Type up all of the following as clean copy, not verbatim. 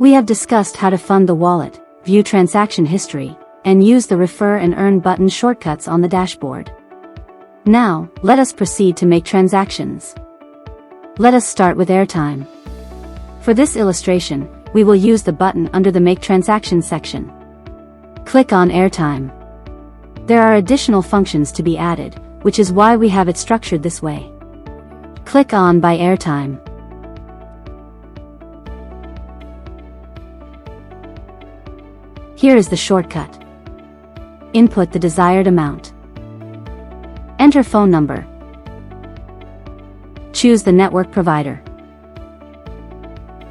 We have discussed how to fund the wallet, view transaction history, and use the Refer and Earn button shortcuts on the dashboard. Now, let us proceed to make transactions. Let us start with Airtime. For this illustration, we will use the button under the Make Transaction section. Click on Airtime. There are additional functions to be added, which is why we have it structured this way. Click on Buy Airtime. Here is the shortcut. Input the desired amount. Enter phone number. Choose the network provider.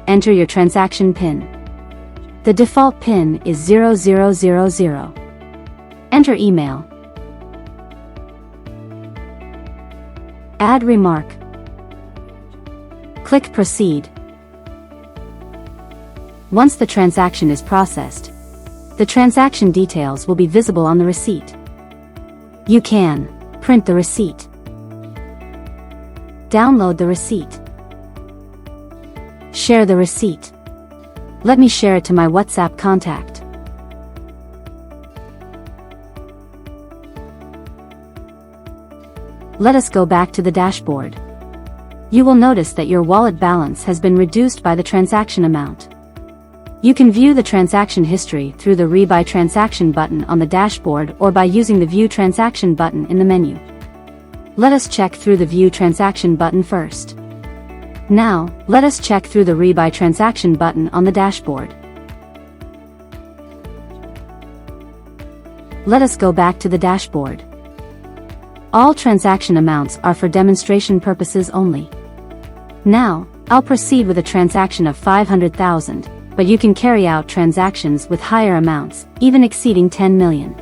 Enter your transaction PIN. The default PIN is 0000. Enter email. Add remark. Click Proceed. Once the transaction is processed, the transaction details will be visible on the receipt. You can print the receipt, download the receipt, share the receipt. Let me share it to my WhatsApp contact. Let us go back to the dashboard. You will notice that your wallet balance has been reduced by the transaction amount. You can view the transaction history through the Rebuy Transaction button on the dashboard or by using the View Transaction button in the menu. Let us check through the View Transaction button first. Now, let us check through the Rebuy Transaction button on the dashboard. Let us go back to the dashboard. All transaction amounts are for demonstration purposes only. Now, I'll proceed with a transaction of 500,000. But you can carry out transactions with higher amounts, even exceeding 10 million.